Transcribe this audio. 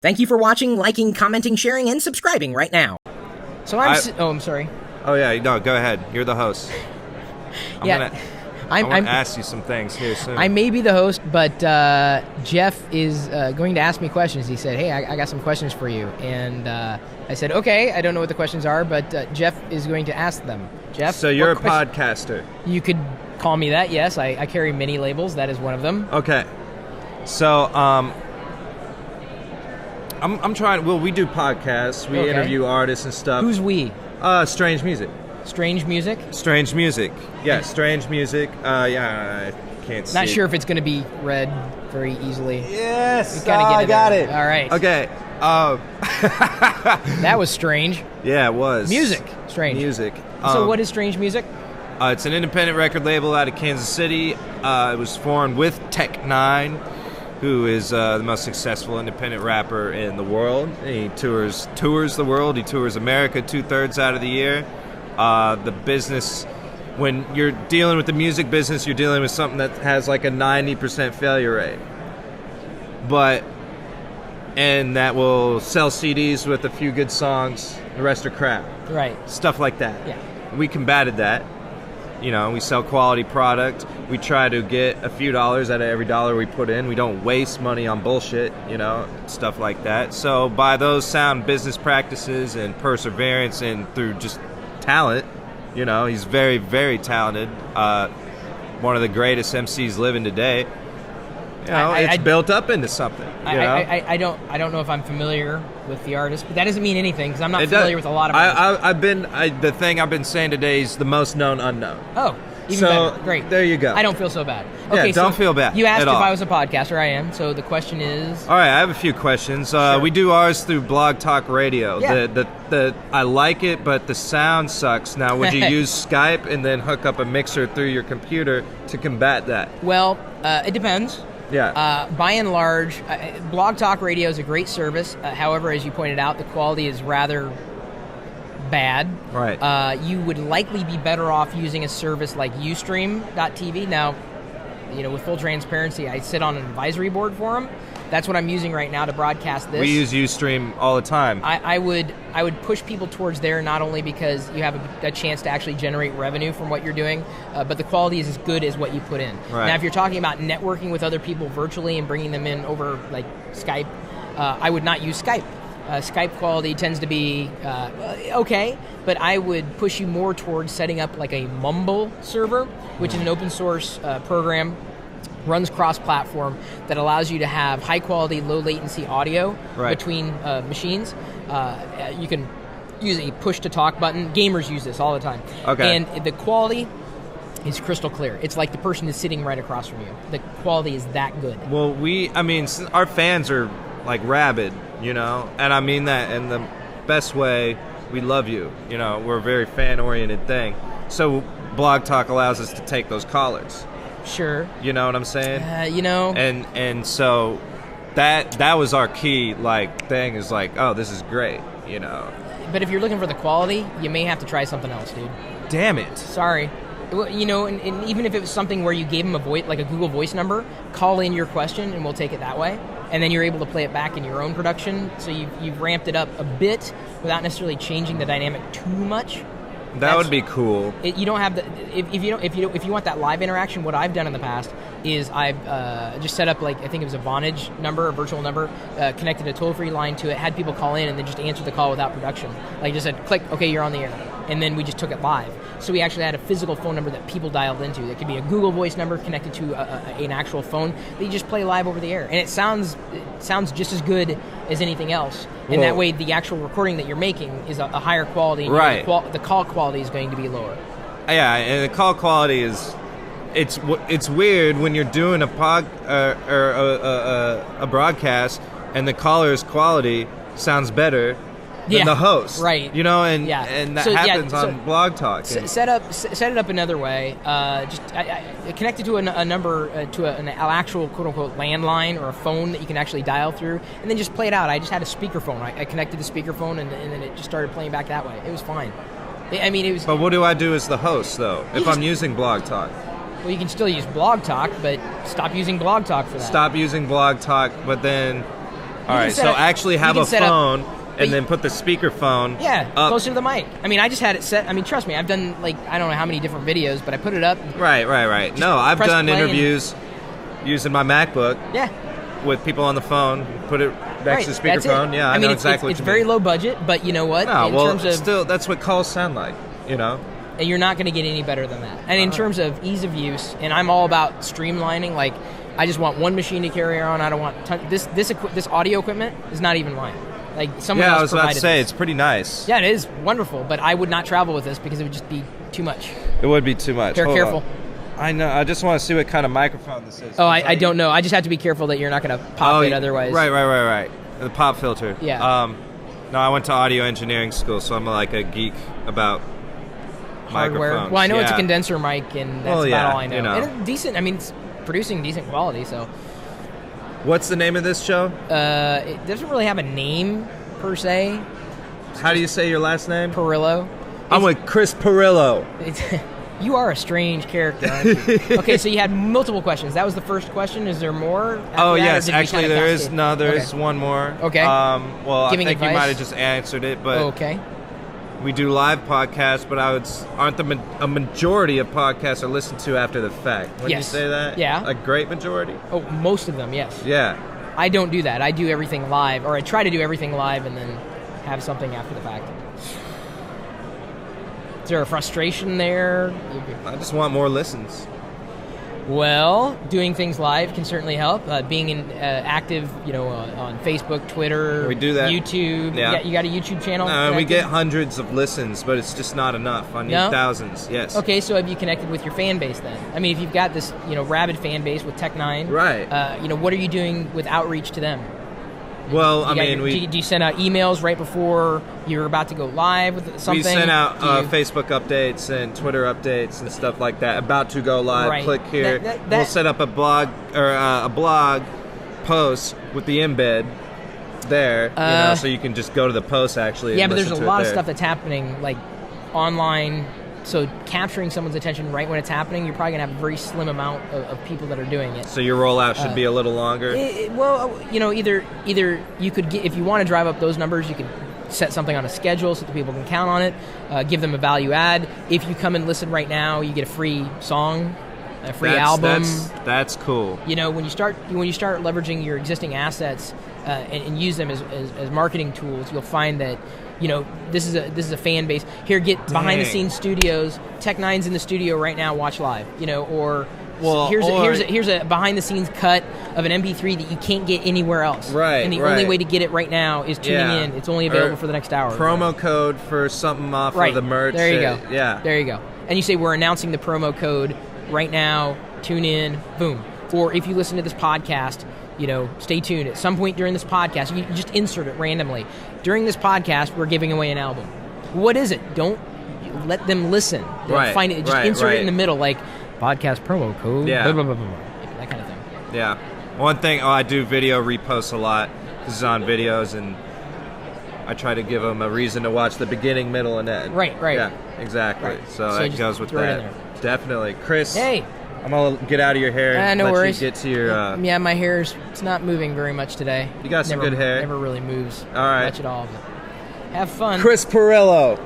Thank you for watching, liking, commenting, sharing, and subscribing right now. So I'm sorry. Oh yeah, no, go ahead. You're the host. I'm gonna ask you some things here soon. I may be the host, but Jeff is going to ask me questions. He said, hey, I got some questions for you. And I said, okay, I don't know what the questions are, but Jeff is going to ask them. Jeff? So you're a podcaster. You could call me that, yes. I carry many labels. That is one of them. Okay. So, I'm trying. Well, we do podcasts. We interview artists and stuff. Who's we? Strange Music. Strange Music? Strange Music. Yeah, Strange Music. Yeah, I can't see. Not sure if it's going to be read very easily. Yes, I got it. All right. Okay. That was strange. Yeah, it was. Music. Strange. Music. So what is Strange Music? It's an independent record label out of Kansas City. It was formed with Tech Nine, who is the most successful independent rapper in the world. He tours the world. He tours America 2/3 out of the year. The business, when you're dealing with the music business, you're dealing with something that has like a 90% failure rate. And that will sell CDs with a few good songs. The rest are crap. Right. Stuff like that. Yeah. We combated that. You know, we sell quality product. We try to get a few dollars out of every dollar we put in. We don't waste money on bullshit, stuff like that. So by those sound business practices and perseverance and through just talent, he's very, very talented. One of the greatest MCs living today. It's built up into something. I don't know if I'm familiar with the artist, but that doesn't mean anything because I'm not familiar with a lot of artists. The thing I've been saying today is the most known unknown. Oh, even better. Great. There you go. I don't feel so bad. Okay, don't feel bad. You asked if all. I was a podcaster. I am. So the question is. All right, I have a few questions. Sure. We do ours through Blog Talk Radio. Yeah. I like it, but the sound sucks. Now, would you use Skype and then hook up a mixer through your computer to combat that? Well, it depends. Yeah. By and large, Blog Talk Radio is a great service. However, as you pointed out, the quality is rather bad. Right. You would likely be better off using a service like Ustream.tv. Now, with full transparency, I sit on an advisory board for them. That's what I'm using right now to broadcast this. We use Ustream all the time. I would push people towards there, not only because you have a chance to actually generate revenue from what you're doing, but the quality is as good as what you put in. Right. Now, if you're talking about networking with other people virtually and bringing them in over like Skype, I would not use Skype. Skype quality tends to be okay, but I would push you more towards setting up like a Mumble server, which is an open source program, runs cross-platform, that allows you to have high-quality, low-latency audio between machines. You can use a push-to-talk button. Gamers use this all the time. Okay. And the quality is crystal clear. It's like the person is sitting right across from you. The quality is that good. Well, our fans are like rabid, and I mean that in the best way. We love you. We're a very fan-oriented thing. So Blog Talk allows us to take those callers. Sure. You know what I'm saying? And so that was our key thing is this is great, But if you're looking for the quality, you may have to try something else, dude. Damn it. Sorry. And even if it was something where you gave them a voice, like a Google Voice number, call in your question and we'll take it that way. And then you're able to play it back in your own production. So you've ramped it up a bit without necessarily changing the dynamic too much. That would be cool. You don't have if you want that live interaction. What I've done in the past is I've just set up I think it was a Vonage number, a virtual number, connected a toll-free line to it, had people call in and then just answer the call without production. Just said click, okay, you're on the air, and then we just took it live. So we actually had a physical phone number that people dialed into. It could be a Google Voice number connected to an actual phone that you just play live over the air, and it sounds just as good as anything else. And that way, the actual recording that you're making is a higher quality. Right. The call quality is going to be lower. Yeah, and the call quality is, it's weird when you're doing a broadcast and the caller's quality sounds better than the host. Right. And that happens on Blog Talk. Set it up another way. I connect it to a number, to an actual quote-unquote landline or a phone that you can actually dial through, and then just play it out. I just had a speakerphone. I connected the speakerphone, and then it just started playing back that way. It was fine. It was... But what do I do as the host, though, if I'm using Blog Talk? Well, you can still use Blog Talk, but stop using Blog Talk for that. Stop using Blog Talk, but then All right, set so up- actually you have can a set up- phone but and then put the speakerphone Yeah, up. closer to the mic. I mean, I just had it set. I mean, trust me, I've done like I don't know how many different videos, but I put it up. Right. No, I've press done play and- interviews using my MacBook Yeah, with people on the phone. Put it next right. to the That's it. speakerphone. Yeah, I mean, know it's, exactly it's what you very mean. low budget, but you know what? No, in well, terms of still, that's what calls sound like. You know. and you're not going to get any better than that. And in terms of ease of use, and I'm all about streamlining. Like, I just want one machine to carry around. I don't want this audio equipment is not even mine. Like someone Yeah, else I was about to provided say this. it's pretty nice. Yeah, it is wonderful, but I would not travel with this because it would just be too much. It would be too much. Hold Careful. on. I know. I just want to see what kind of microphone this is. Oh, I don't know. I just have to be careful that you're not going to pop it otherwise. Right. The pop filter. Yeah. No, I went to audio engineering school, so I'm like a geek about Hardware. microphones. Well, I know it's a Yeah. condenser mic, and that's Well, yeah, about all I know. you know. And it's decent. I mean, it's producing decent quality, so What's the name of this show? it doesn't really have a name per se. How do you say your last name? Perillo. I'm with Chris Perillo. It's, you are a strange character, aren't you? Okay, so you had multiple questions. That was the first question. Is there more? after Oh that, or yes, did we actually kinda there cast is it? there Okay. is one more. Okay. Well, Giving I think you advice? might have just answered it, but Okay. we do live podcasts, but aren't a majority of podcasts are listened to after the fact? Wouldn't Yes. you say that? Yeah. A great majority. Oh, most of them, yes. Yeah. I don't do that. I do everything live, or I try to do everything live and then have something after the fact. Is there a frustration there? I just want more listens. Well, doing things live can certainly help. Being active, on Facebook, Twitter, We do that. YouTube. Yeah. You got a YouTube channel? We connected? get hundreds of listens, but it's just not enough. I need No? thousands. Yes. Okay, so have you connected with your fan base then? I mean, if you've got this, rabid fan base with Tech9, Right. What are you doing with outreach to them? Well, I You got mean, your- do you send out emails right before you're about to go live with something? we send out Do you- Facebook updates and Twitter updates and stuff like that. About to go live. Right. Click here. That- We'll set up a blog or a blog post with the embed there, so you can just go to the post actually. Yeah, and but there's listen a to it lot of there. stuff that's happening like online. So capturing someone's attention right when it's happening, you're probably gonna have a very slim amount of people that are doing it. So your rollout should be a little longer. Either you could get, if you want to drive up those numbers, you could set something on a schedule so that people can count on it. Give them a value add. If you come and listen right now, you get a free song, a free album. That's cool. When you start leveraging your existing assets and use them as marketing tools, you'll find that this is a fan base. Here, get behind the scenes studios. Tech9's in the studio right now. Watch live. Here's a behind the scenes cut of an MP3 that you can't get anywhere else. Right, And the right. only way to get it right now is tuning Yeah. in. It's only available Or for the next hour. Promo code for something off Right. of the merch. There you go. Yeah. There you go. And you say we're announcing the promo code right now. Tune in. Boom. Or if you listen to this podcast, stay tuned. At some point during this podcast, you just insert it randomly. During this podcast, we're giving away an album. What is it? Don't let them listen. They'll Right, find it. Just right, insert it right. in the middle, like podcast promo code. Yeah. Blah, blah, blah, blah, blah. That kind of thing. Yeah. One thing, I do video reposts a lot. This is on videos, and I try to give them a reason to watch the beginning, middle, and end. Right. Yeah, exactly. Right. So So that just goes with throw it in that. there. Definitely. Chris, Hey. I'm going to get out of your hair and No let worries. you get to your... Yeah, my hair's it's not moving very much today. You got some Never- good hair. Never really moves All right. much at all. But have fun. Chris Perillo.